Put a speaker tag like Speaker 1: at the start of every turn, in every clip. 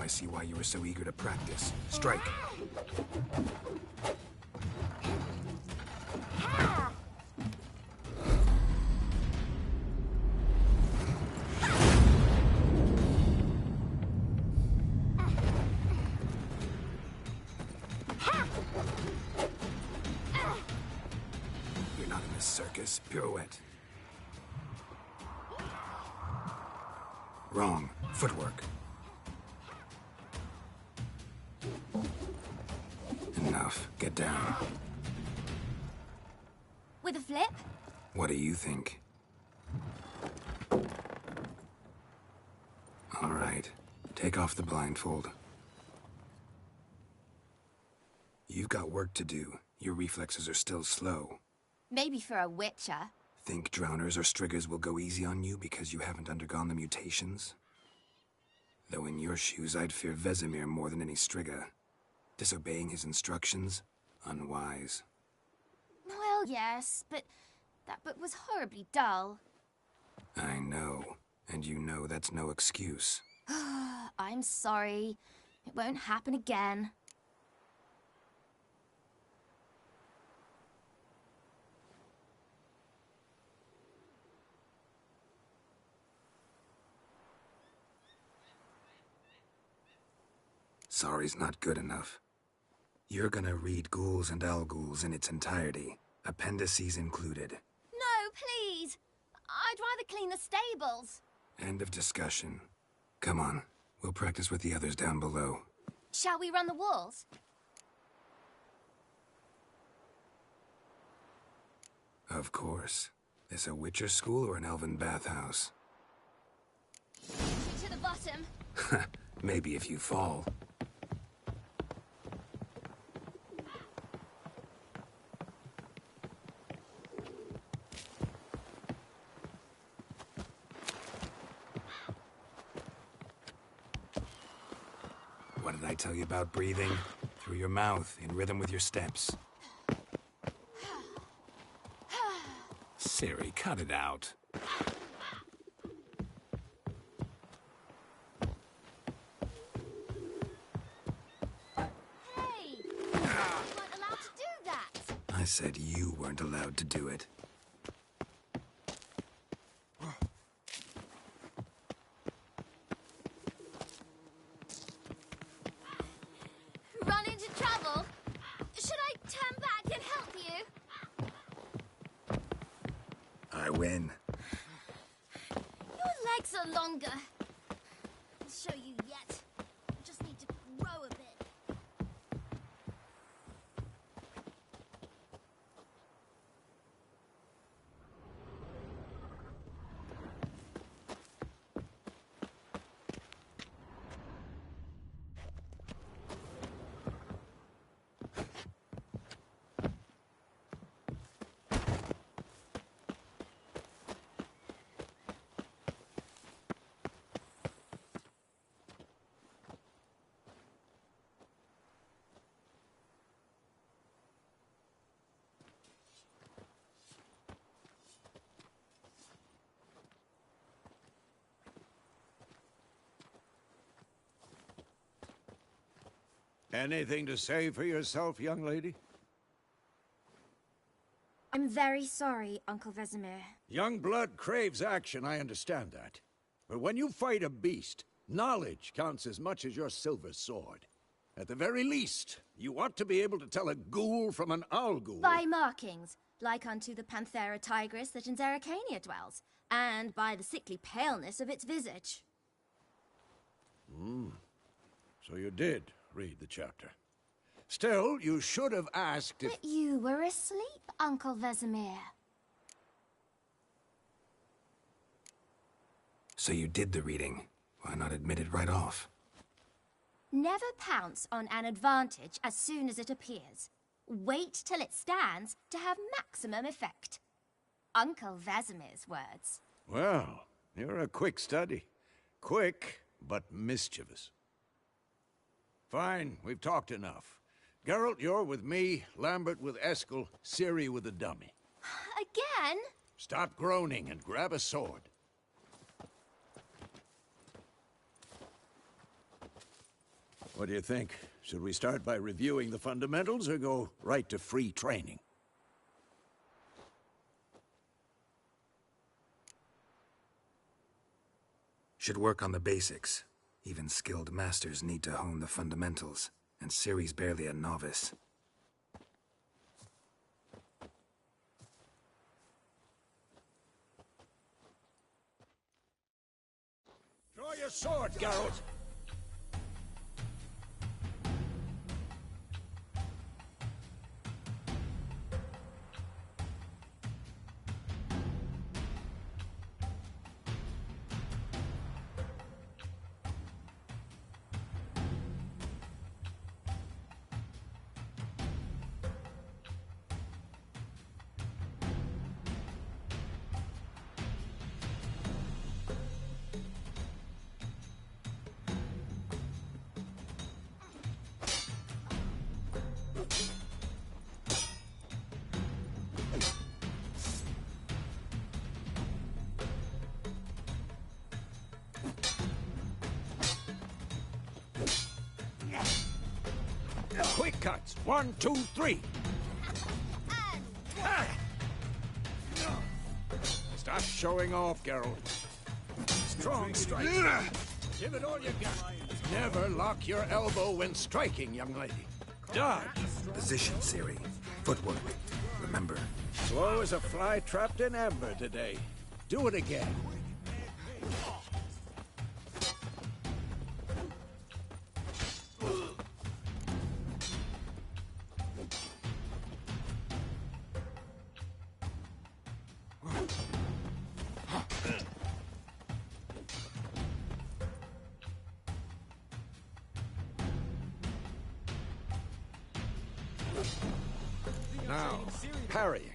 Speaker 1: I see why you were so eager to practice. Strike. You're not in this circus. Pirouette. Wrong. Footwork. Enough. Get down.
Speaker 2: With a flip?
Speaker 1: What do you think? All right. Take off the blindfold. You've got work to do. Your reflexes are still slow.
Speaker 2: Maybe for a witcher.
Speaker 1: Think drowners or striggers will go easy on you because you haven't undergone the mutations? Though in your shoes, I'd fear Vesemir more than any strigger. Disobeying his instructions? Unwise.
Speaker 2: Well, yes, but that book was horribly dull.
Speaker 1: I know. And you know that's no excuse.
Speaker 2: I'm sorry. It won't happen again.
Speaker 1: Sorry's not good enough. You're gonna read Ghouls and Al-Ghouls in its entirety, appendices included.
Speaker 2: No, please! I'd rather clean the stables.
Speaker 1: End of discussion. Come on, we'll practice with the others down below.
Speaker 2: Shall we run the walls?
Speaker 1: Of course. This a Witcher school or an elven bathhouse?
Speaker 2: To the bottom.
Speaker 1: Maybe if you fall. What did I tell you about breathing? Through your mouth, in rhythm with your steps. Ciri, cut it out.
Speaker 2: Hey! You weren't allowed to do that!
Speaker 1: I said you weren't allowed to do it.
Speaker 2: Run into trouble? Should I turn back and help you?
Speaker 1: I win.
Speaker 2: Your legs are longer. I'll show you yet. You just need to grow a bit.
Speaker 3: Anything to say for yourself, young lady?
Speaker 2: I'm very sorry, Uncle Vesemir.
Speaker 3: Young blood craves action, I understand that. But when you fight a beast, knowledge counts as much as your silver sword. At the very least, you ought to be able to tell a ghoul from an Al-Ghul.
Speaker 2: By markings, like unto the Panthera tigris that in Zerrikania dwells, and by the sickly paleness of its visage.
Speaker 3: So you did read the chapter. Still, you should have asked if...
Speaker 2: But you were asleep, Uncle Vesemir.
Speaker 1: So you did the reading. Why not admit it right off?
Speaker 2: Never pounce on an advantage as soon as it appears. Wait till it stands to have maximum effect. Uncle Vesemir's words.
Speaker 3: Well, you're a quick study. Quick, but mischievous. Fine, we've talked enough. Geralt, you're with me, Lambert with Eskel, Ciri with the dummy.
Speaker 2: Again?
Speaker 3: Stop groaning and grab a sword. What do you think? Should we start by reviewing the fundamentals or go right to free training?
Speaker 1: Should work on the basics. Even skilled masters need to hone the fundamentals, and Ciri's barely a novice.
Speaker 3: Draw your sword, Geralt! Quick cuts! 1, 2, 3! Stop showing off, Geralt. Strong strike. Give it all you got. Never lock your elbow when striking, young lady. Dodge.
Speaker 1: Position, Ciri. Footwork. Remember.
Speaker 3: Slow as a fly trapped in amber today. Do it again. Now, parrying.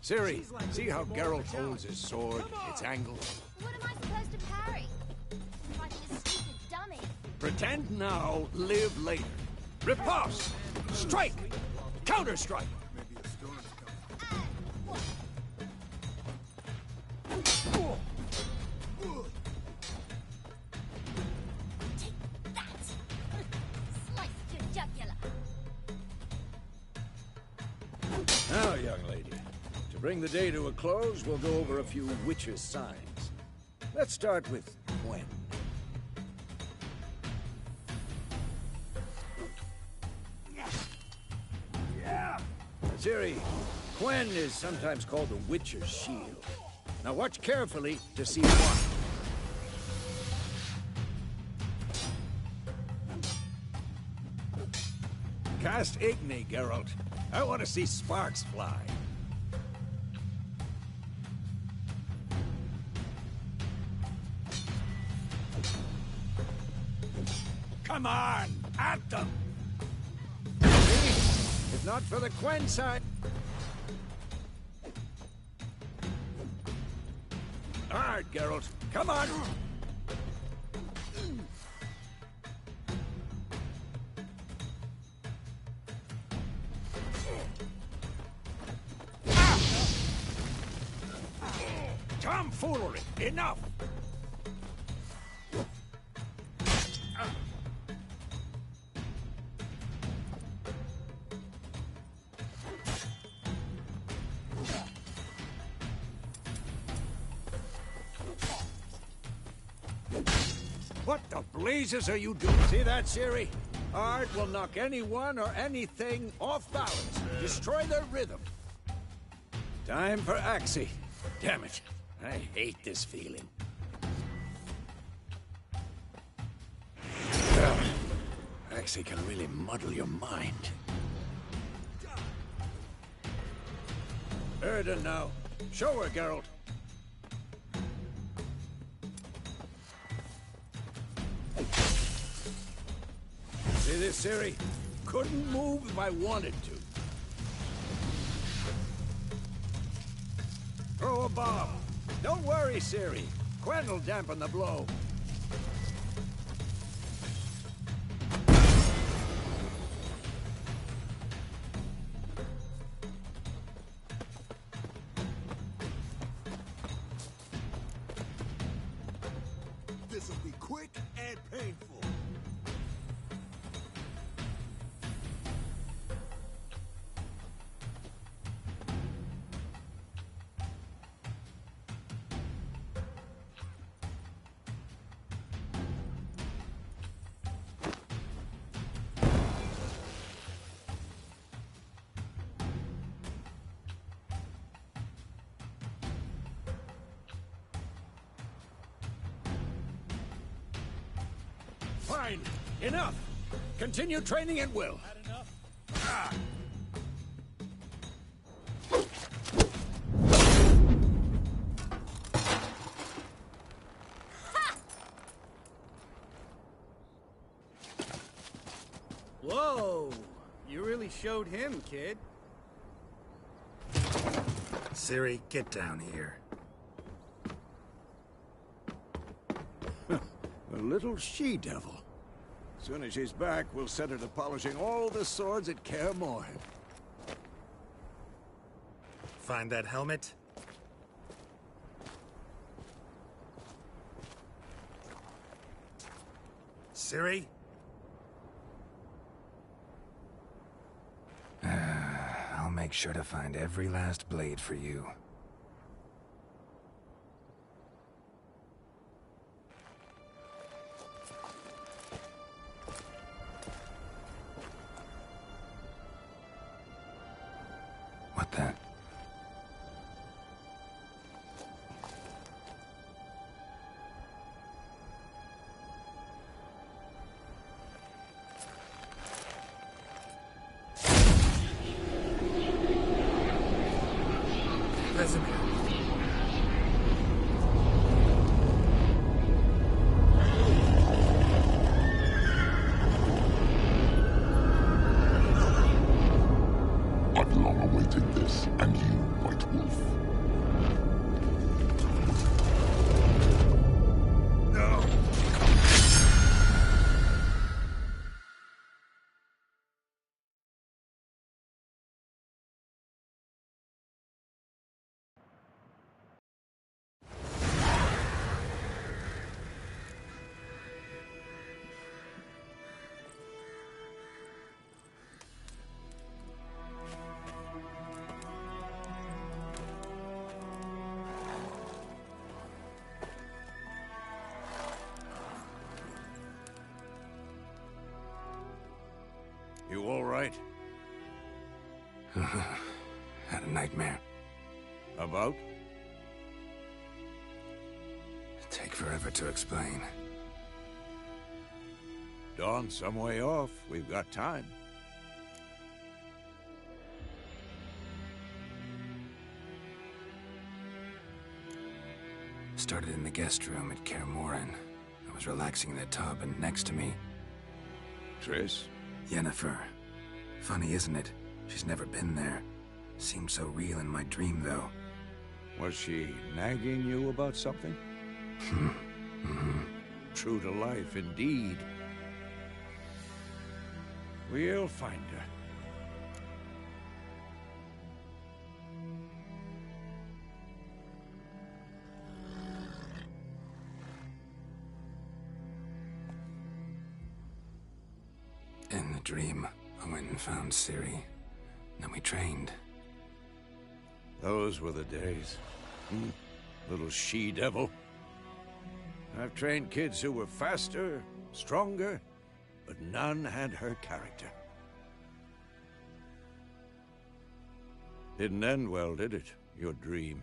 Speaker 3: Ciri, see how Geralt holds his sword, its angle?
Speaker 2: What am I supposed to parry? Fighting a stupid dummy.
Speaker 3: Pretend now, live later. Riposte! Strike! Counter-strike!
Speaker 2: Take that! Slice your jugular.
Speaker 3: Now, young lady, to bring the day to a close, we'll go over a few witches' signs. Let's start with Gwen. Ciri, Gwen is sometimes called the Witcher's Shield. Now watch carefully to see why. Cast Igni, Geralt. I want to see sparks fly. Come on, at them! See? If not for the Gwen side... Hard, Geralt. Come on! Tomfoolery! Enough! What the blazes are you doing? See that, Ciri? Art will knock anyone or anything off balance. Destroy their rhythm. Time for Axii. Damn it. I hate this feeling. Axii can really muddle your mind. Erden now. Show her, Geralt. See this, Ciri? Couldn't move if I wanted to. Throw a bomb. Don't worry, Ciri. Gwen will dampen the blow.
Speaker 4: This'll be quick and painful.
Speaker 3: Fine! Enough! Continue training at will.
Speaker 4: Whoa! You really showed him, kid.
Speaker 1: Ciri, get down here.
Speaker 3: A little she-devil. Soon as she's back, we'll set her to polishing all the swords at Kaer Morhen.
Speaker 1: Find that helmet? Ciri? I'll make sure to find every last blade for you. What the? Vesemir.
Speaker 5: I've long awaited this, and you, White Wolf.
Speaker 1: No!
Speaker 3: You all right?
Speaker 1: Had a nightmare.
Speaker 3: About?
Speaker 1: Take forever to explain.
Speaker 3: Dawn's some way off. We've got time.
Speaker 1: Started in the guest room at Kaer Morhen. I was relaxing in the tub, and next to me,
Speaker 3: Triss?
Speaker 1: Yennefer. Funny, isn't it? She's never been there. Seemed so real in my dream, though.
Speaker 3: Was she nagging you about something? True to life, indeed. We'll find her.
Speaker 1: In the dream, I went and found Ciri. Then we trained.
Speaker 3: Those were the days. Little she-devil. I've trained kids who were faster, stronger, but none had her character. Didn't end well, did it? Your dream.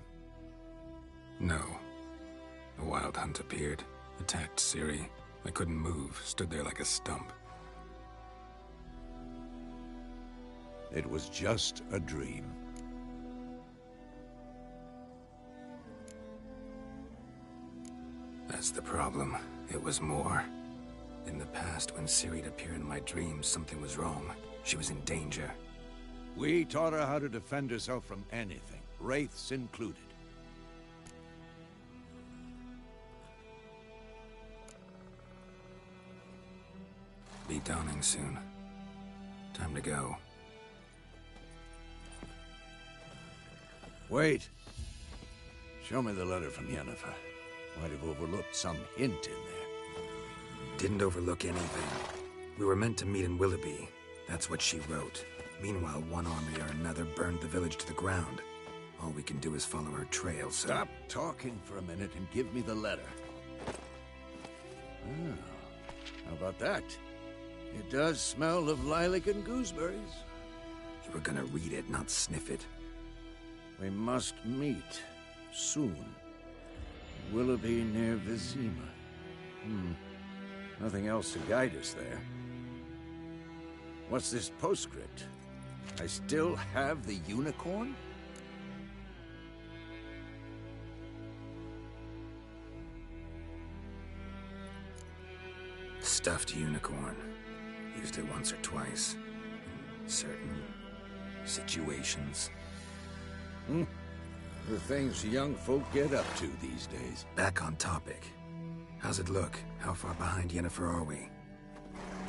Speaker 1: No. The Wild Hunt appeared, attacked Ciri. I couldn't move, stood there like a stump.
Speaker 3: It was just a dream.
Speaker 1: That's the problem. It was more. In the past, when Ciri'd appear in my dreams, something was wrong. She was in danger.
Speaker 3: We taught her how to defend herself from anything, wraiths included.
Speaker 1: Be dawning soon. Time to go.
Speaker 3: Wait. Show me the letter from Yennefer. Might have overlooked some hint in there.
Speaker 1: Didn't overlook anything. We were meant to meet in Willoughby. That's what she wrote. Meanwhile, one army or another burned the village to the ground. All we can do is follow her trail, so...
Speaker 3: Stop talking for a minute and give me the letter. Oh, how about that? It does smell of lilac and gooseberries.
Speaker 1: You were gonna read it, not sniff it.
Speaker 3: We must meet. Soon. Willoughby near Vizima. Nothing else to guide us there. What's this postscript? I still have the unicorn?
Speaker 1: Stuffed unicorn. Used it once or twice. Certain situations.
Speaker 3: The things young folk get up to these days.
Speaker 1: Back on topic. How's it look? How far behind Yennefer are we?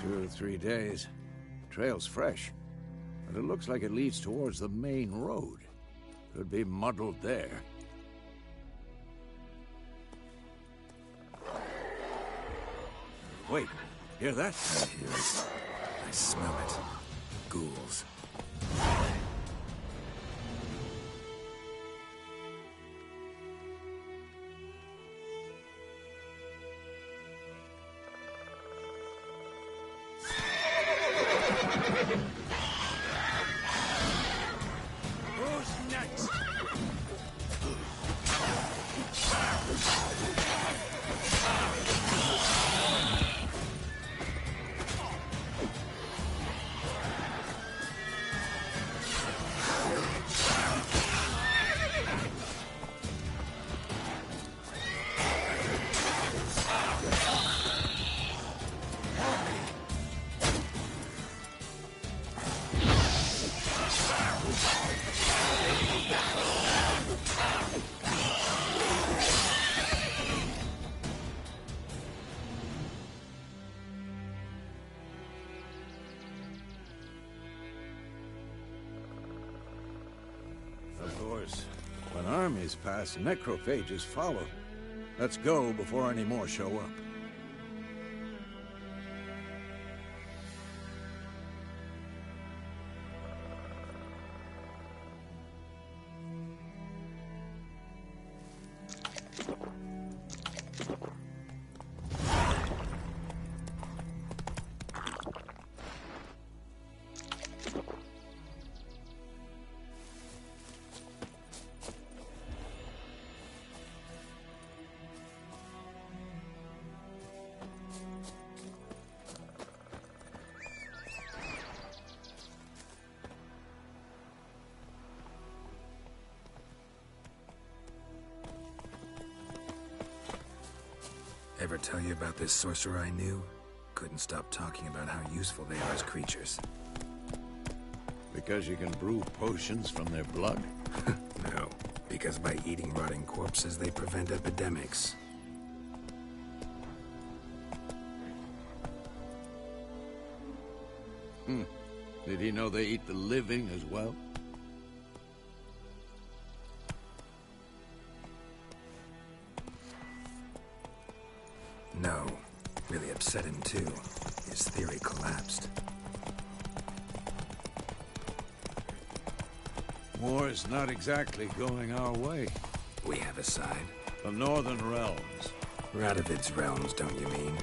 Speaker 3: 2 or 3 days. Trail's fresh, but it looks like it leads towards the main road. Could be muddled there. Wait, hear that?
Speaker 1: I hear it. I smell it. Ghouls.
Speaker 3: Who's next? Of course, when armies pass, necrophages follow. Let's go before any more show up.
Speaker 1: Ever tell you about this sorcerer I knew? Couldn't stop talking about how useful they are as creatures.
Speaker 3: Because you can brew potions from their blood?
Speaker 1: No, because by eating rotting corpses, they prevent epidemics.
Speaker 3: Did he know they eat the living as well?
Speaker 1: No. Really upset him too. His theory collapsed.
Speaker 3: War's not exactly going our way.
Speaker 1: We have a side.
Speaker 3: The Northern Realms.
Speaker 1: Radovid's realms, don't you mean?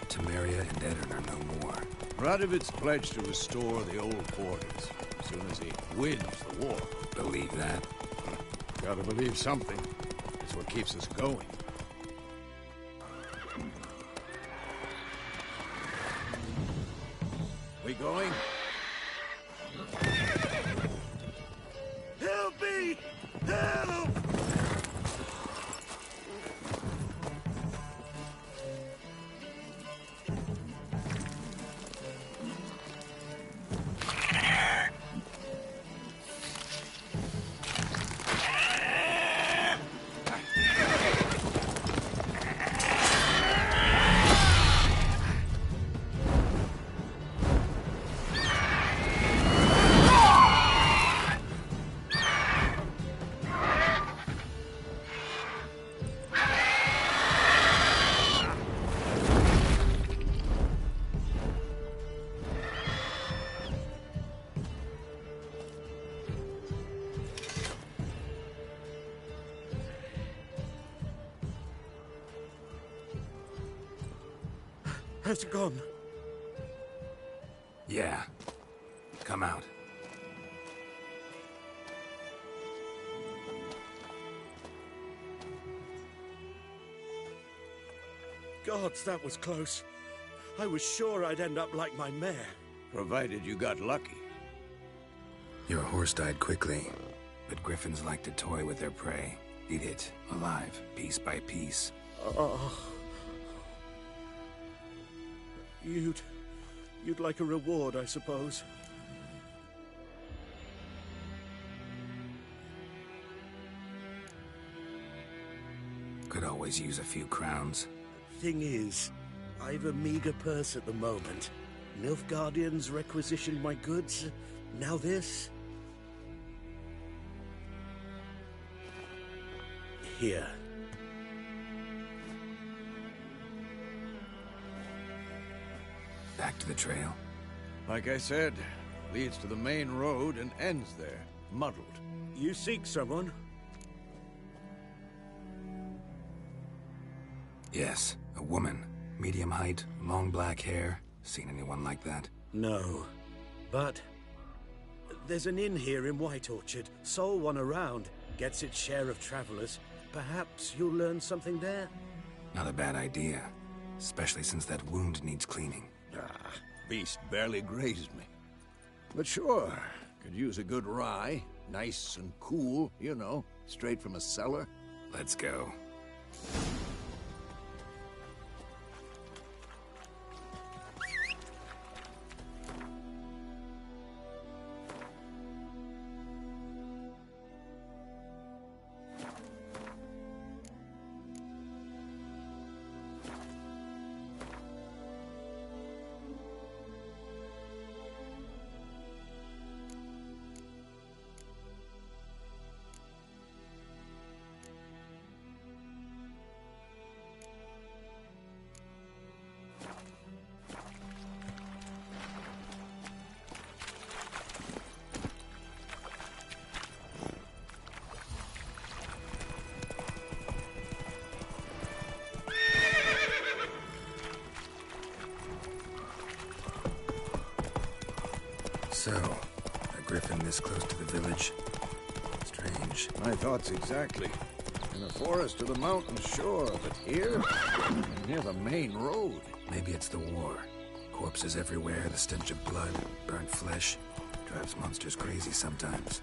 Speaker 1: Temeria and Edirn are no more.
Speaker 3: Radovid's pledged to restore the old quarters as soon as he wins the war.
Speaker 1: Believe that?
Speaker 3: Gotta believe something. It's what keeps us going. We going? Help me! Help!
Speaker 4: Has it gone?
Speaker 1: Yeah. Come out.
Speaker 4: Gods, that was close.
Speaker 6: I was sure I'd end up like my mare.
Speaker 3: Provided you got lucky.
Speaker 1: Your horse died quickly, but griffins like to toy with their prey. Eat it, alive, piece by piece.
Speaker 6: Oh. You'd like a reward, I suppose.
Speaker 1: Could always use a few crowns.
Speaker 6: Thing is, I've a meager purse at the moment. Nilfgaardians requisitioned my goods. Now this. Here.
Speaker 1: Back to the trail.
Speaker 3: Like I said, leads to the main road and ends there, muddled.
Speaker 6: You seek someone?
Speaker 1: Yes, a woman. Medium height, long black hair. Seen anyone like that?
Speaker 6: No. But there's an inn here in White Orchard. Sole one around. Gets its share of travelers. Perhaps you'll learn something there?
Speaker 1: Not a bad idea. Especially since that wound needs cleaning.
Speaker 3: Ah, beast barely grazed me. But sure, could use a good rye. Nice and cool, you know, straight from a cellar.
Speaker 1: Let's go. So, a griffin this close to the village? Strange.
Speaker 3: My thoughts exactly. In the forest or the mountains, sure, but here? Near the main road.
Speaker 1: Maybe it's the war. Corpses everywhere, the stench of blood, burnt flesh. Drives monsters crazy sometimes.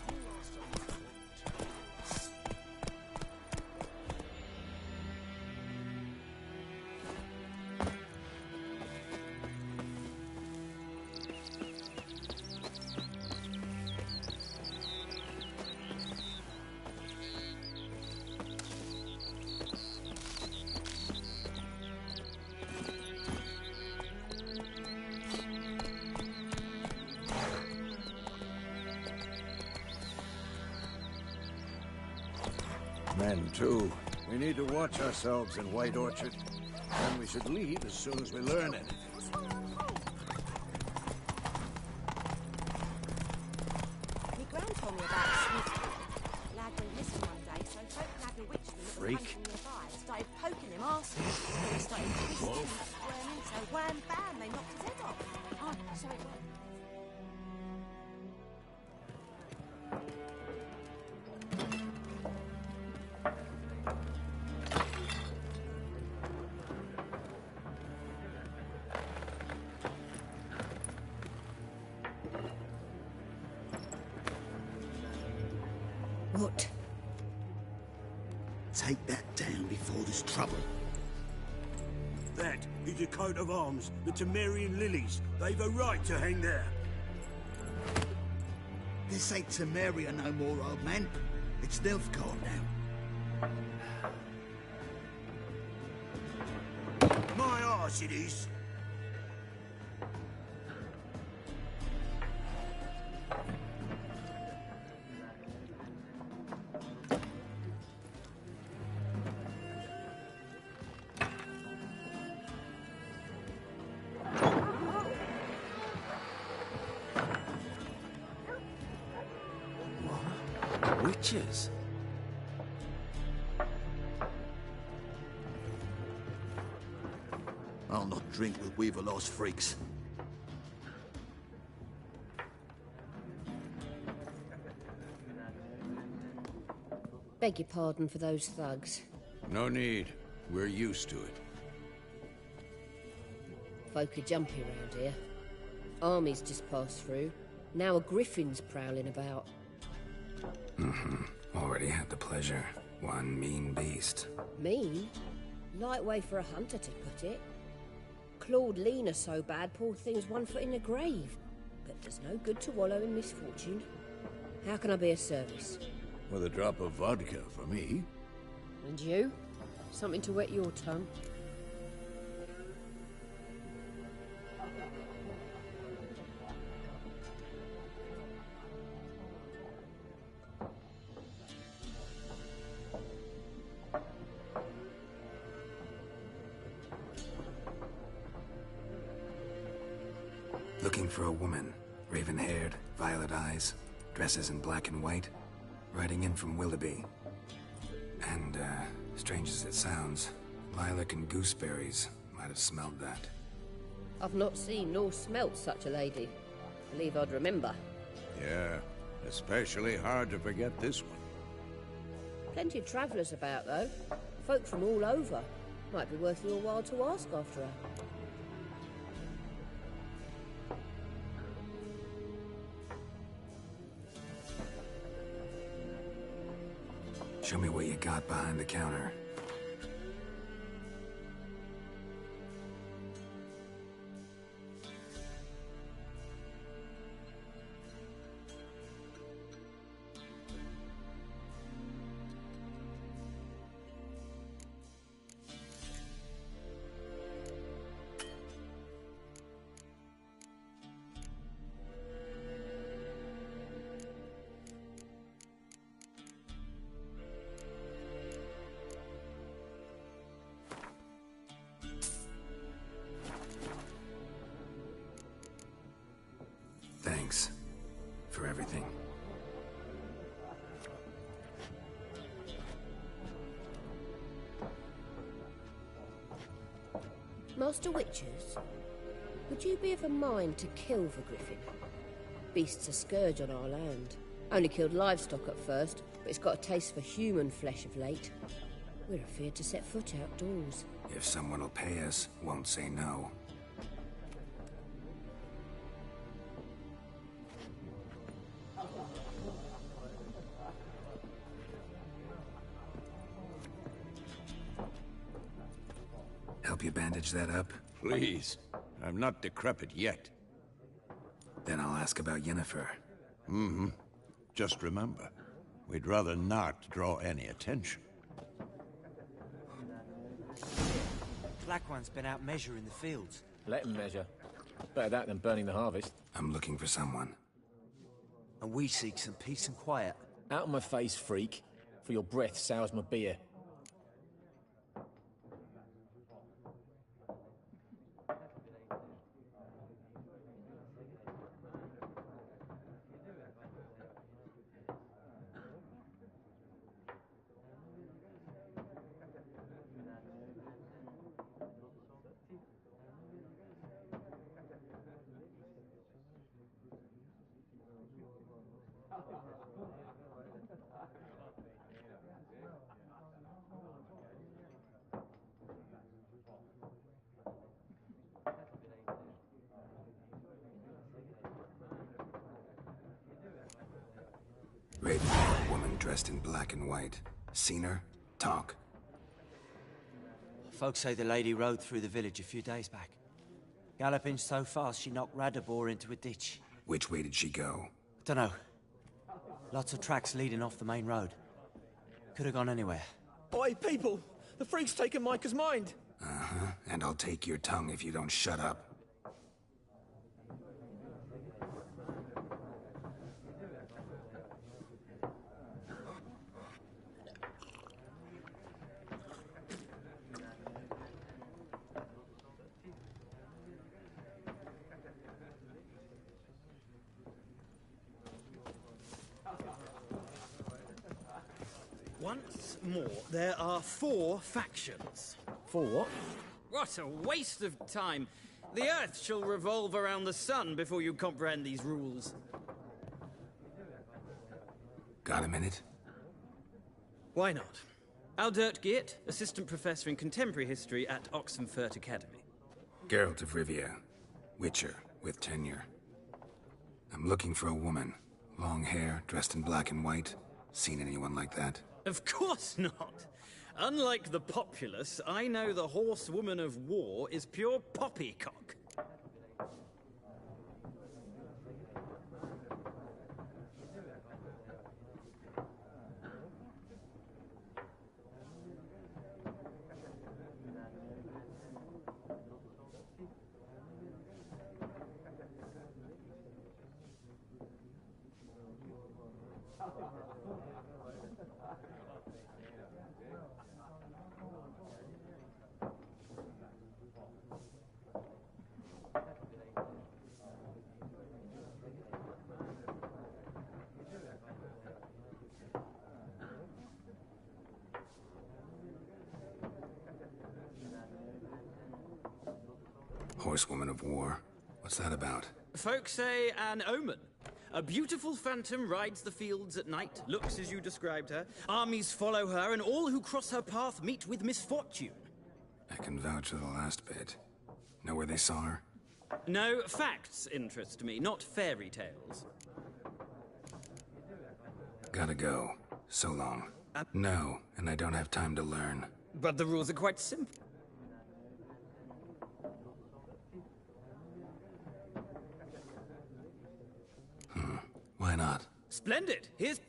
Speaker 3: Men, too. We need to watch ourselves in White Orchard. And we should leave as soon as we learn anything.
Speaker 7: My gran told me about a sneak. Lad went missing one day, so folk nabbed a witch from the country nearby and started poking him arseholes. They started twisting and squirming, so wham bam, they knocked his head off. Oh, so it went.
Speaker 8: What?
Speaker 9: Take that down before there's trouble.
Speaker 6: That is a coat of arms, the Temerian lilies. They've a right to hang there.
Speaker 9: This ain't Temeria no more, old man. It's Nilfgaard now.
Speaker 6: My arse it is.
Speaker 9: Witches? I'll not drink with Weaverlaw's freaks.
Speaker 8: Beg your pardon for those thugs.
Speaker 3: No need. We're used to it.
Speaker 8: folk are jumpy round here. Armies just passed through. Now a griffin's prowling about.
Speaker 1: Already had the pleasure. One mean beast.
Speaker 8: Mean? Light way for a hunter to put it. Clawed Lena so bad, poor thing's 1 foot in the grave. But there's no good to wallow in misfortune. How can I be of service?
Speaker 3: With a drop of vodka for me.
Speaker 8: And you? Something to wet your tongue?
Speaker 1: Looking for a woman. Raven-haired, violet eyes, dresses in black and white. Riding in from Willoughby. And, strange as it sounds, lilac and gooseberries might have smelled that.
Speaker 8: I've not seen nor smelt such a lady. Believe I'd remember.
Speaker 3: Yeah, especially hard to forget this one.
Speaker 8: Plenty of travellers about, though. Folk from all over. Might be worth your while to ask after her.
Speaker 1: Show me what you got behind the counter. Thanks for everything.
Speaker 8: Master Witchers, would you be of a mind to kill the griffin? Beast's a scourge on our land. Only killed livestock at first, but it's got a taste for human flesh of late. We're afeard to set foot outdoors.
Speaker 1: If someone will pay us, won't say no. Help you bandage that up?
Speaker 3: Please. I'm not decrepit yet.
Speaker 1: Then I'll ask about Yennefer.
Speaker 3: Just remember, we'd rather not draw any attention.
Speaker 10: Black One's been out measuring the fields.
Speaker 11: Let him measure. Better that than burning the harvest.
Speaker 1: I'm looking for someone.
Speaker 10: And we seek some peace and quiet.
Speaker 11: Out of my face, freak. For your breath sours my beer.
Speaker 1: Raven-haired woman dressed in black and white. Seen her? Talk.
Speaker 10: Folks say the lady rode through the village a few days back. Galloping so fast she knocked Radabor into a ditch.
Speaker 1: Which way did she go?
Speaker 10: Dunno. Lots of tracks leading off the main road. Could have gone anywhere.
Speaker 11: Oi, people! The freak's taken Micah's mind!
Speaker 1: Uh-huh. And I'll take your tongue if you don't shut up.
Speaker 4: Once more, there are 4 factions.
Speaker 11: For what?
Speaker 4: What a waste of time! The Earth shall revolve around the sun before you comprehend these rules.
Speaker 1: Got a minute?
Speaker 4: Why not? Aldert Geert, Assistant Professor in Contemporary History at Oxenfurt Academy.
Speaker 1: Geralt of Rivia, Witcher with tenure. I'm looking for a woman. Long hair, dressed in black and white. Seen anyone like that?
Speaker 4: Of course not. Unlike the populace, I know the horsewoman of war is pure poppycock.
Speaker 1: Horsewoman of war. What's that about?
Speaker 4: Folks say an omen. A beautiful phantom rides the fields at night, looks as you described her. Armies follow her, and all who cross her path meet with misfortune.
Speaker 1: I can vouch for the last bit. Know where they saw her?
Speaker 4: No, facts interest me, not fairy tales.
Speaker 1: Gotta go. So long. No, and I don't have time to learn.
Speaker 4: But the rules are quite simple.
Speaker 1: Why not?
Speaker 4: Splendid! Here's...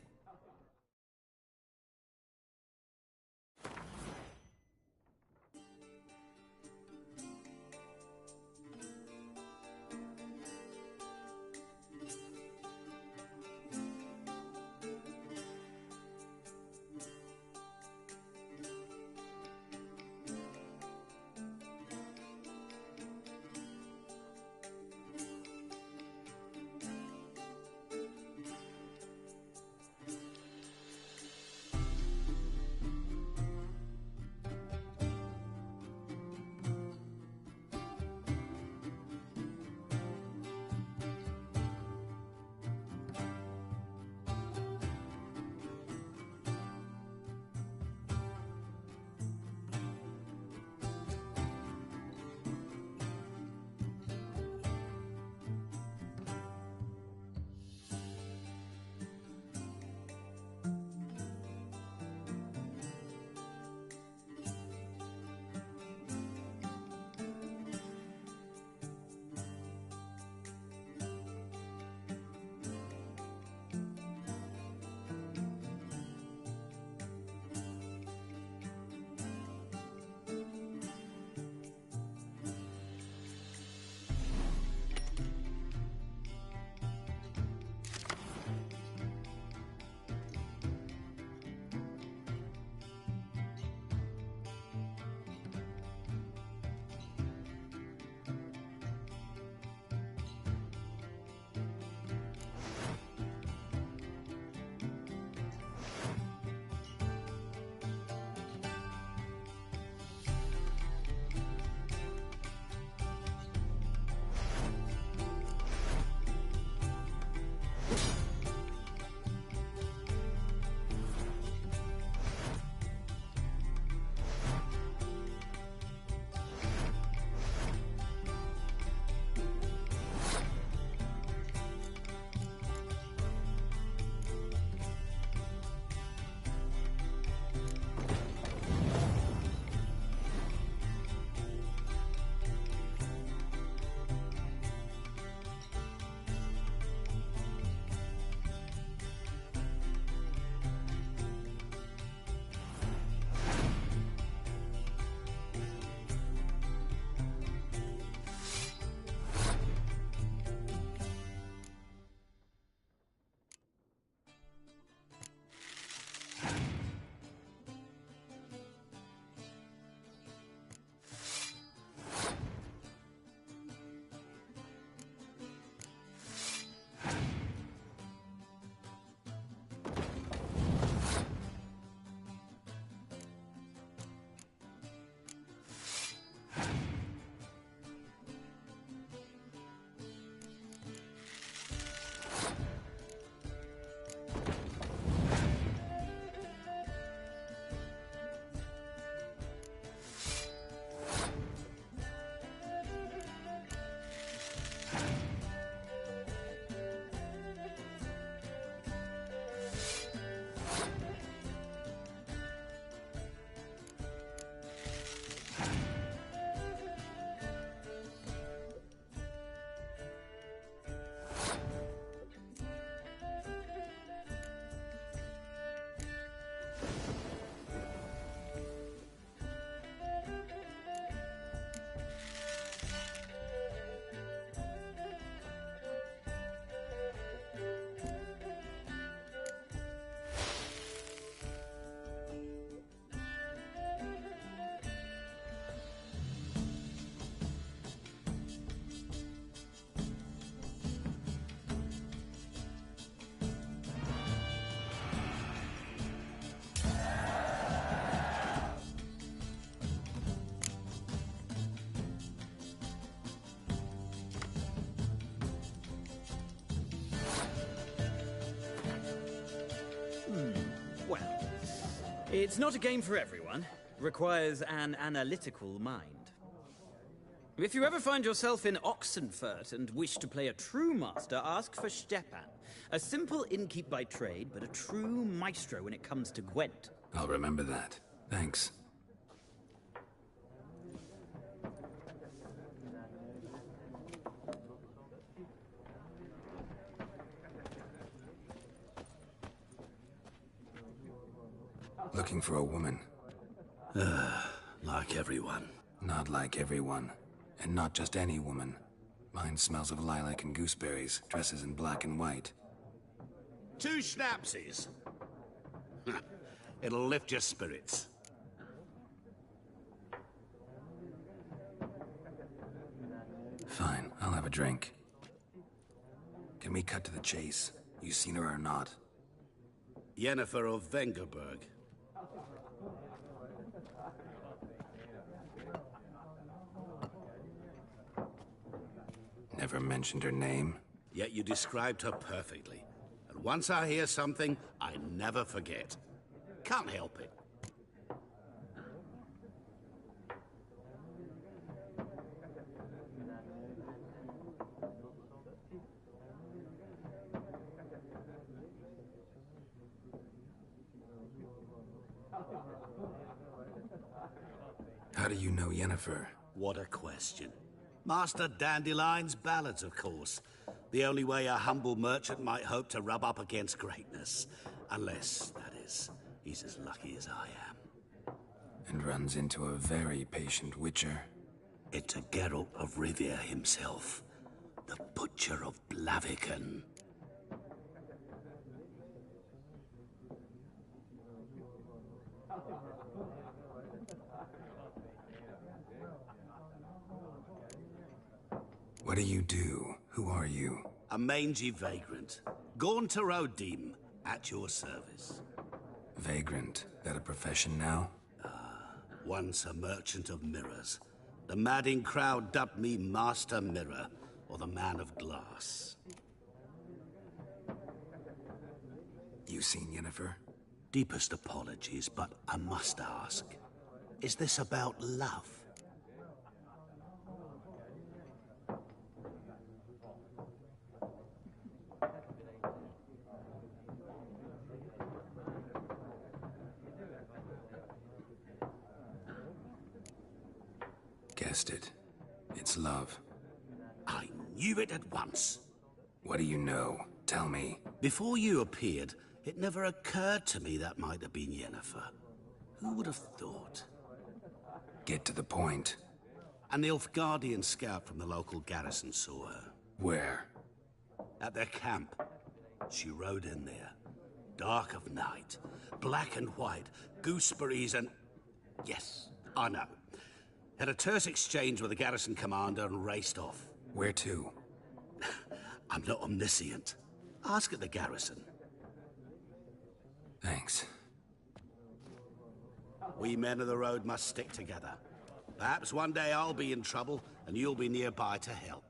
Speaker 4: It's not a game for everyone. Requires an analytical mind. If you ever find yourself in Oxenfurt and wish to play a true master, ask for Stepan. A simple innkeep by trade, but a true maestro when it comes to Gwent.
Speaker 1: I'll remember that. Thanks. Looking for a woman.
Speaker 6: Like everyone.
Speaker 1: Not like everyone. And not just any woman. Mine smells of lilac and gooseberries, dresses in black and white.
Speaker 12: 2 schnapsies. It'll lift your spirits.
Speaker 1: Fine, I'll have a drink. Can we cut to the chase? You seen her or not?
Speaker 12: Yennefer of Vengerberg.
Speaker 1: Never mentioned her name.
Speaker 12: Yet you described her perfectly. And once I hear something, I never forget. Can't help it.
Speaker 1: How do you know Yennefer?
Speaker 12: What a question. Master Dandelion's ballads, of course. The only way a humble merchant might hope to rub up against greatness. Unless, that is, he's as lucky as I am.
Speaker 1: And runs into a very patient witcher.
Speaker 12: It's a Geralt of Rivia himself. The Butcher of Blaviken.
Speaker 1: What do you do? Who are you?
Speaker 12: A mangy vagrant. Gaunter O'Dim, at your service.
Speaker 1: Vagrant? That a profession now?
Speaker 12: Once a merchant of mirrors. The madding crowd dubbed me Master Mirror, or the Man of Glass.
Speaker 1: You seen Yennefer?
Speaker 12: Deepest apologies, but I must ask. Is this about love?
Speaker 1: Guessed it. It's love.
Speaker 12: I knew it at once.
Speaker 1: What do you know? Tell me.
Speaker 12: Before you appeared, it never occurred to me that might have been Yennefer. Who would have thought?
Speaker 1: Get to the point.
Speaker 12: A Nilfgaardian scout from the local garrison saw her.
Speaker 1: Where?
Speaker 12: At their camp. She rode in there. Dark of night. Black and white. Gooseberries and... Yes, I know. Had a terse exchange with the garrison commander and raced off.
Speaker 1: Where to?
Speaker 12: I'm not omniscient. Ask at the garrison.
Speaker 1: Thanks.
Speaker 12: We men of the road must stick together. Perhaps one day I'll be in trouble and you'll be nearby to help.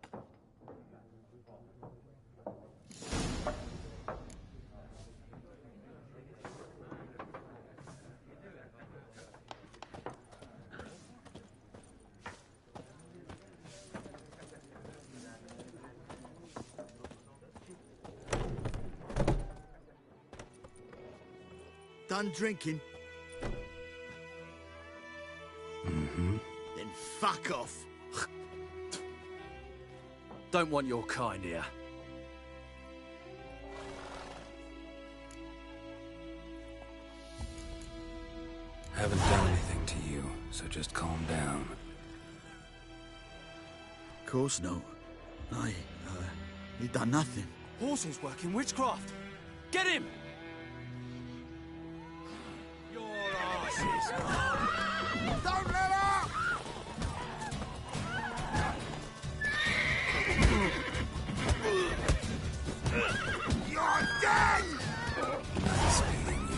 Speaker 9: Done drinking?
Speaker 1: Mm-hmm.
Speaker 9: Then fuck off.
Speaker 11: Don't want your kind here.
Speaker 1: Haven't done anything to you, so just calm down.
Speaker 9: Of course no. He done nothing.
Speaker 11: Horses working witchcraft. Get him!
Speaker 9: Don't let up! You're dead!
Speaker 1: Nice beating you.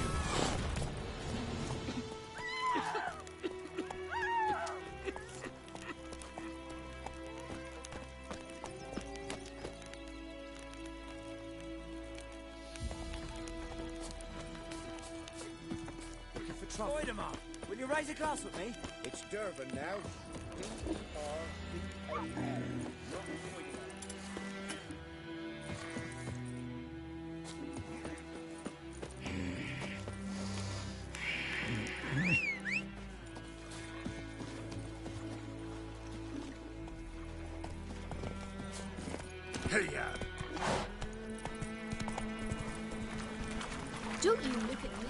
Speaker 10: Voidemar, will you raise a glass with me?
Speaker 3: It's Durban now. D-R-V-A-N, not Voidemar.
Speaker 12: Hey-ya!
Speaker 2: Don't you look at me.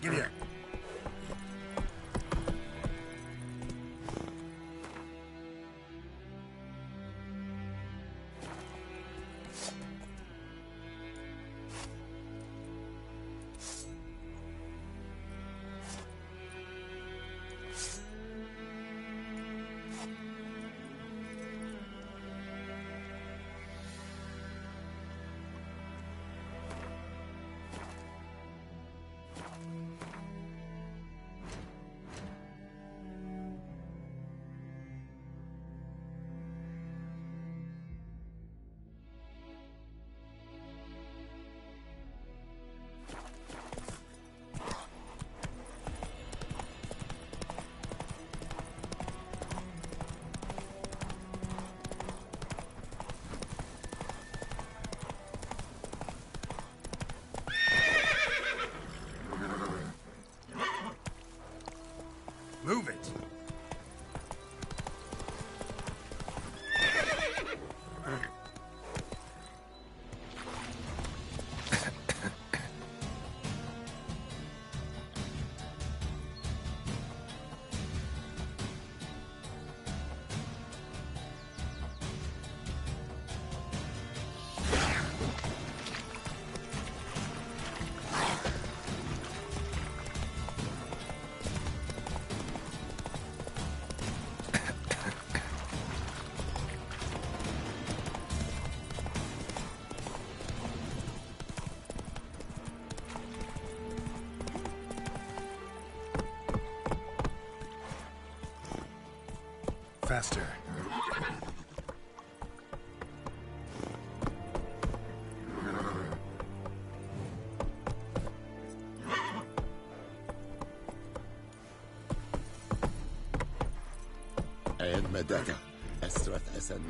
Speaker 12: Give here. Move it! Faster.
Speaker 5: عين مداك أسرة أسد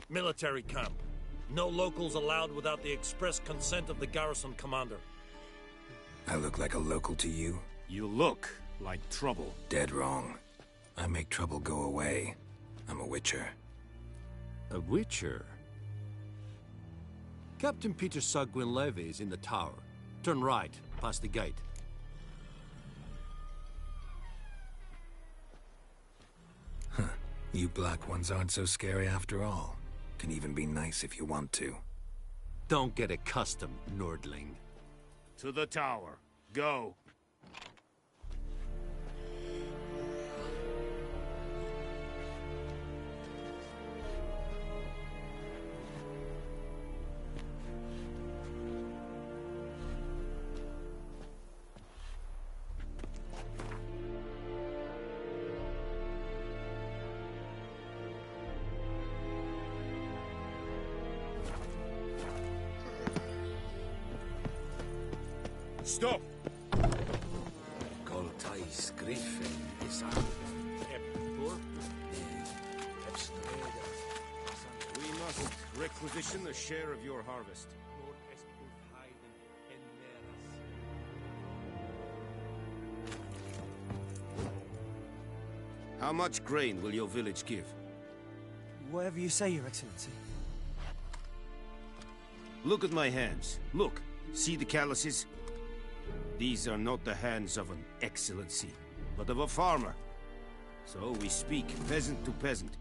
Speaker 13: Military camp. No locals allowed without the express consent of the garrison commander.
Speaker 1: I look like a local to you?
Speaker 14: You look like trouble.
Speaker 1: Dead wrong. I make trouble go away. I'm a witcher.
Speaker 15: A witcher? Captain Peter Sagwin Levy is in the tower. Turn right, past the gate.
Speaker 1: Huh. You black ones aren't so scary after all. Can even be nice if you want to.
Speaker 15: Don't get accustomed, Nordling.
Speaker 14: To the tower. Go. Stop!
Speaker 12: Coltais Griffin is
Speaker 14: We must requisition a share of your harvest. How much grain will your village give?
Speaker 10: Whatever you say, Your Excellency.
Speaker 14: Look at my hands. Look. See the calluses? These are not the hands of an excellency, but of a farmer. So we speak peasant to peasant.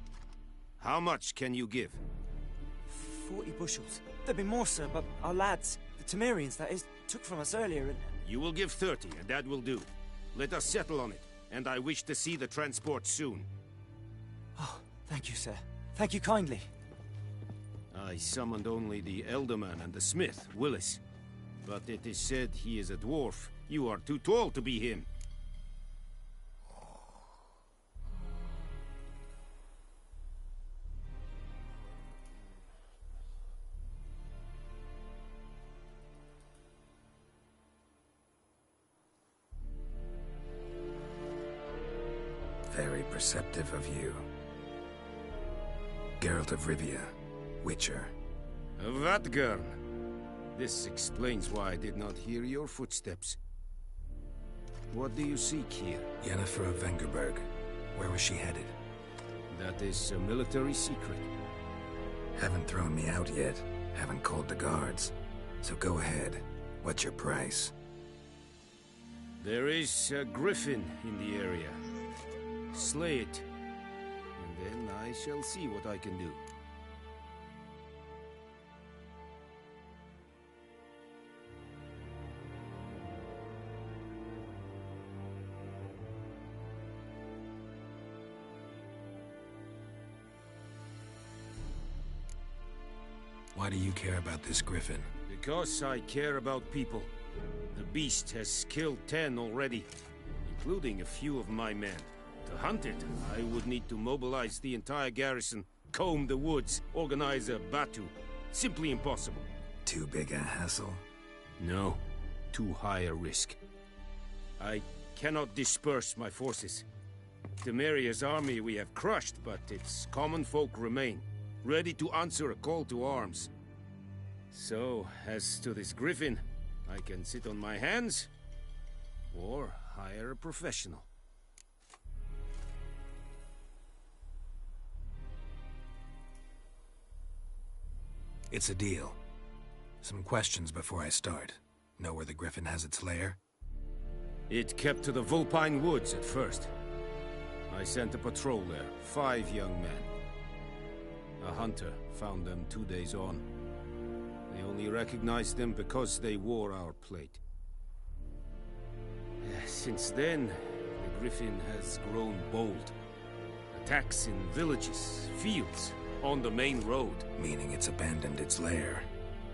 Speaker 14: How much can you give?
Speaker 10: 40 bushels. There'd be more, sir, but our lads, the Temerians, that is, took from us earlier and...
Speaker 14: You will give 30, and that will do. Let us settle on it, and I wish to see the transport soon.
Speaker 10: Oh, thank you, sir. Thank you kindly.
Speaker 14: I summoned only the Elderman and the smith, Willis. But it is said he is a dwarf. You are too tall to be him.
Speaker 1: Very perceptive of you. Geralt of Rivia, Witcher.
Speaker 14: Vatgern. This explains why I did not hear your footsteps. What do you seek here?
Speaker 1: Yennefer of Vengerberg. Where was she headed?
Speaker 14: That is a military secret.
Speaker 1: Haven't thrown me out yet. Haven't called the guards. So go ahead. What's your price?
Speaker 14: There is a griffin in the area. Slay it, and then I shall see what I can do.
Speaker 1: Why do you care about this griffin?
Speaker 14: Because I care about people. The beast has killed 10 already, including a few of my men. To hunt it, I would need to mobilize the entire garrison, comb the woods, organize a batu. Simply impossible.
Speaker 1: Too big a hassle?
Speaker 14: No, too high a risk. I cannot disperse my forces. Temeria's army we have crushed, but its common folk remain, ready to answer a call to arms. So, as to this griffin, I can sit on my hands, or hire a professional.
Speaker 1: It's a deal. Some questions before I start. Know where the griffin has its lair?
Speaker 14: It kept to the Vulpine Woods at first. I sent a patrol there, 5 young men. A hunter found them 2 days on. They only recognized them because they wore our plate. Since then, the griffin has grown bold. Attacks in villages, fields, on the main road.
Speaker 1: Meaning it's abandoned its lair.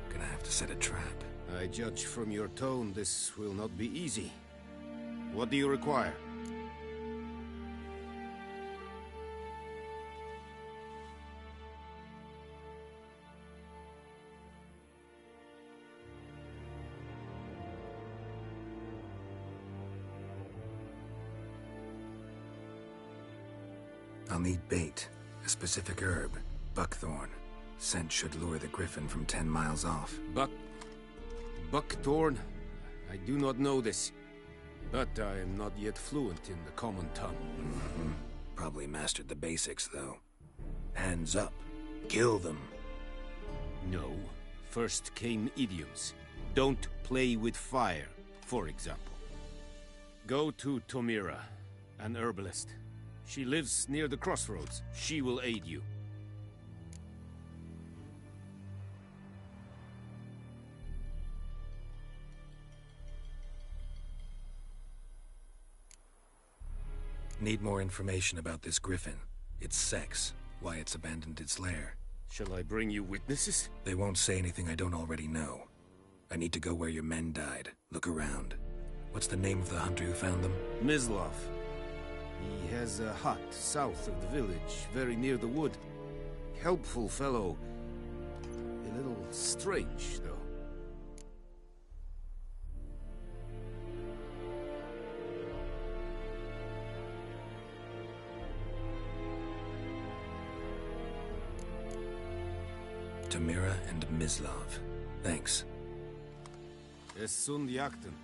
Speaker 1: Gonna have to set a trap.
Speaker 14: I judge from your tone this will not be easy. What do you require?
Speaker 1: I'll need bait, a specific herb, buckthorn. Scent should lure the griffin from 10 miles off.
Speaker 14: Buckthorn? I do not know this, but I am not yet fluent in the common tongue.
Speaker 1: Probably mastered the basics, though. Hands up. Kill them.
Speaker 14: No. First came idioms. Don't play with fire, for example. Go to Tomira, an herbalist. She lives near the crossroads. She will aid you.
Speaker 1: Need more information about this griffin. Its sex, why it's abandoned its lair.
Speaker 14: Shall I bring you witnesses?
Speaker 1: They won't say anything I don't already know. I need to go where your men died. Look around. What's the name of the hunter who found them?
Speaker 14: Mislav. He has a hut south of the village, very near the wood. Helpful fellow. A little strange, though.
Speaker 1: Tomira and Mislav. Thanks.
Speaker 14: Es sunt jakten.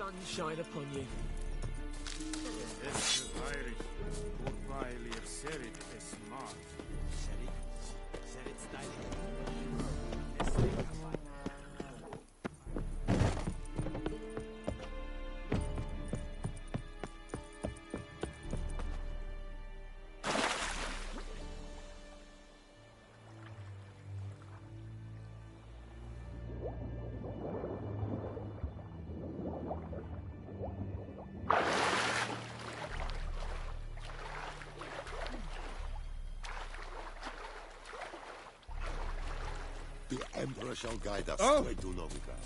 Speaker 16: sun shine upon you.
Speaker 5: The Emperor shall guide us
Speaker 14: Oh.
Speaker 5: to Novigrad.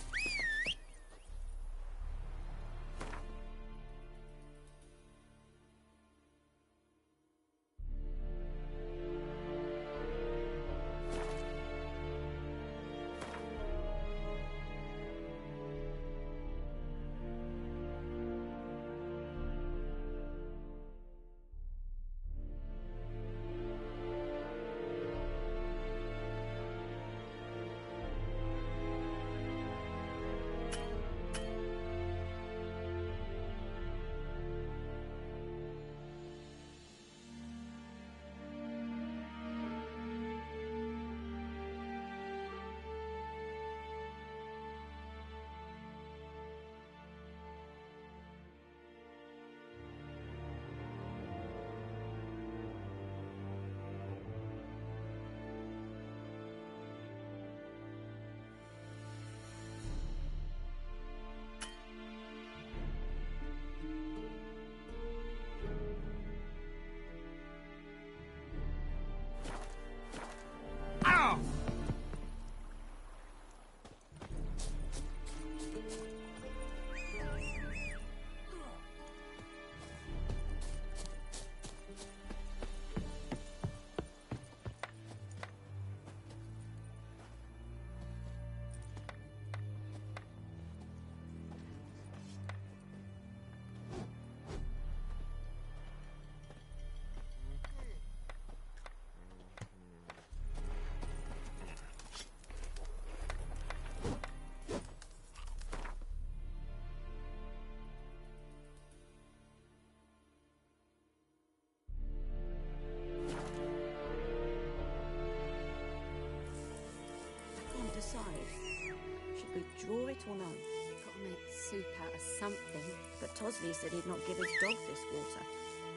Speaker 7: Should we draw it or no?
Speaker 2: Gotta make soup out of something.
Speaker 7: But Tosley said he'd not give his dog this water.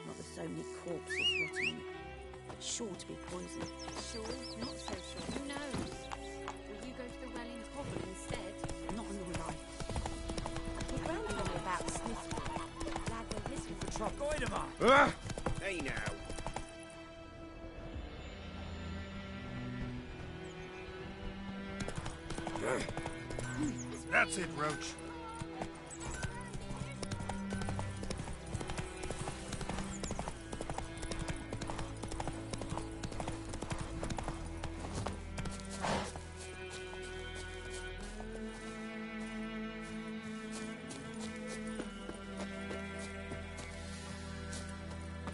Speaker 7: Not with so many corpses rotting in it. It's sure to be poison.
Speaker 2: Sure, not so sure. Who knows? Will you go to the Wellings Hovel instead?
Speaker 7: Not in your life. Your grandma told me about Smith. Lad went missing for trouble.
Speaker 14: Hey now.
Speaker 17: That's it, Roach.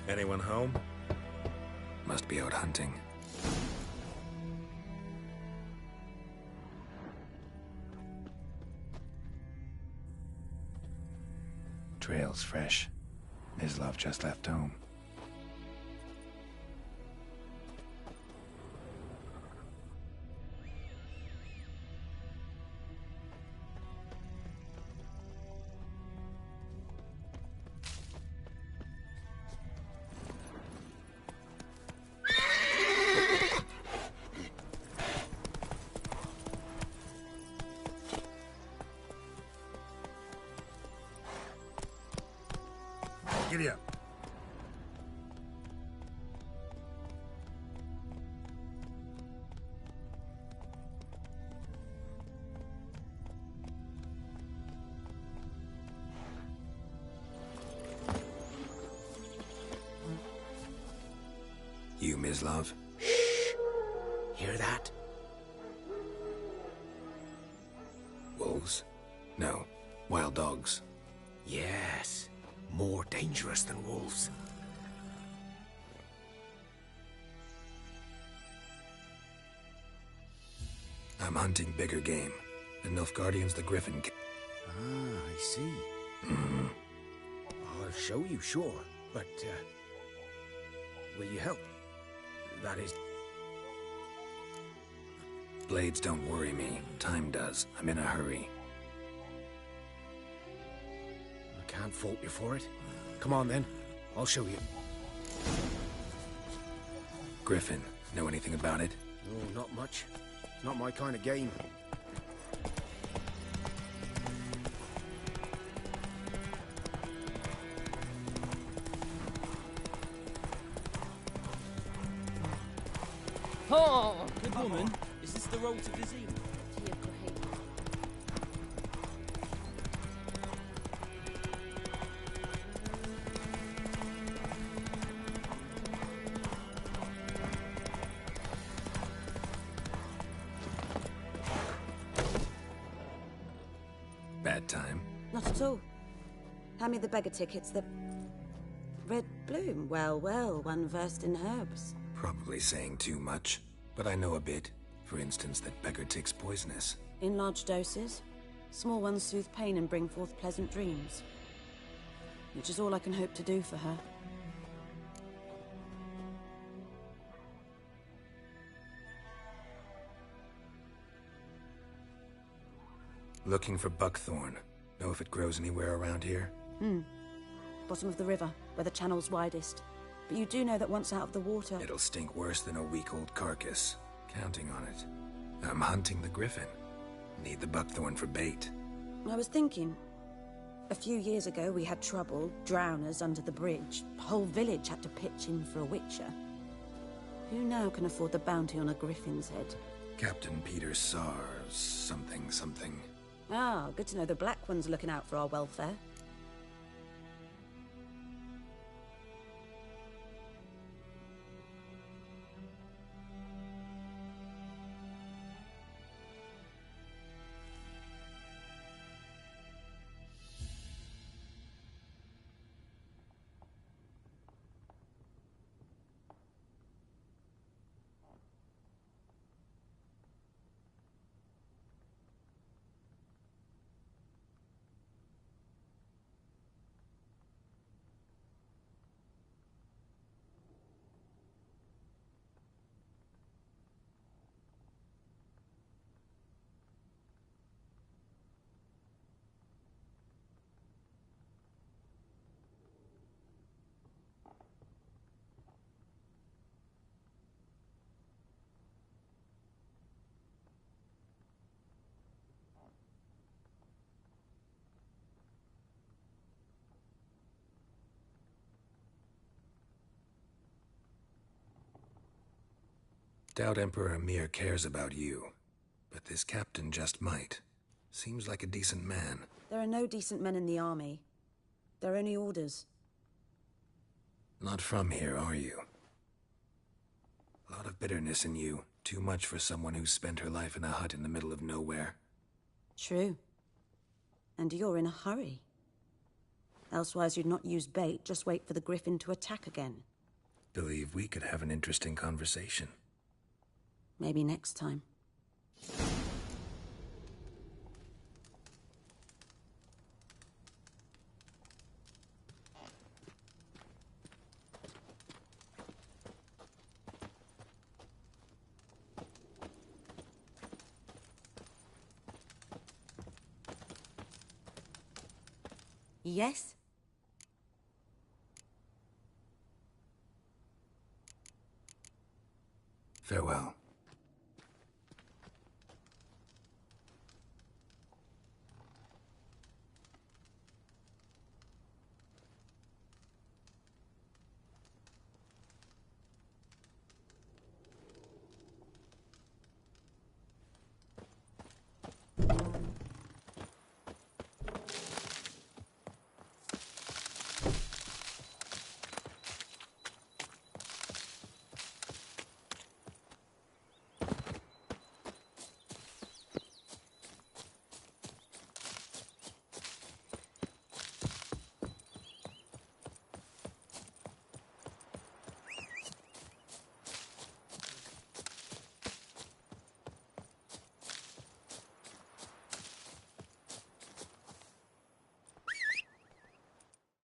Speaker 17: Anyone home?
Speaker 1: Must be out hunting. Trail's fresh. Mislav just left home.
Speaker 17: Giddy up.
Speaker 1: You, Mislav?
Speaker 16: Hear that?
Speaker 1: Wolves? No. Wild dogs.
Speaker 16: Yes. More dangerous than wolves.
Speaker 1: I'm hunting bigger game. The Nilfgaardians the Griffin.
Speaker 16: Ah, I see. I'll show you, sure. But, will you help? That is...
Speaker 1: Blades don't worry me. Time does. I'm in a hurry.
Speaker 16: I can't fault you for it. Come on, then. I'll show you.
Speaker 1: Griffin, know anything about it?
Speaker 16: No, not much. Not my kind of game.
Speaker 4: Oh, good woman. Is this the road to Vizima?
Speaker 1: Bad time?
Speaker 7: Not at all. Hand me the beggar tickets, the... Red Bloom. Well, well, one versed in herbs.
Speaker 1: Probably saying too much, but I know a bit. For instance, that beggar tick's poisonous.
Speaker 7: In large doses. Small ones soothe pain and bring forth pleasant dreams. Which is all I can hope to do for her.
Speaker 1: Looking for buckthorn. Know if it grows anywhere around here?
Speaker 7: Bottom of the river, where the channel's widest. But you do know that once out of the water...
Speaker 1: It'll stink worse than a week-old carcass. Counting on it. I'm hunting the griffin. Need the buckthorn for bait.
Speaker 7: I was thinking... A few years ago we had trouble, drowners under the bridge. The whole village had to pitch in for a witcher. Who now can afford the bounty on a griffin's head?
Speaker 1: Captain Peter Sars, something.
Speaker 7: Ah, good to know the Black One's looking out for our welfare.
Speaker 1: Doubt Emperor Emhyr cares about you. But this captain just might. Seems like a decent man.
Speaker 7: There are no decent men in the army. They're only orders.
Speaker 1: Not from here, are you? A lot of bitterness in you. Too much for someone who spent her life in a hut in the middle of nowhere.
Speaker 7: True. And you're in a hurry. Elsewise you'd not use bait, just wait for the griffin to attack again.
Speaker 1: Believe we could have an interesting conversation.
Speaker 7: Maybe next time. Yes?
Speaker 1: Farewell.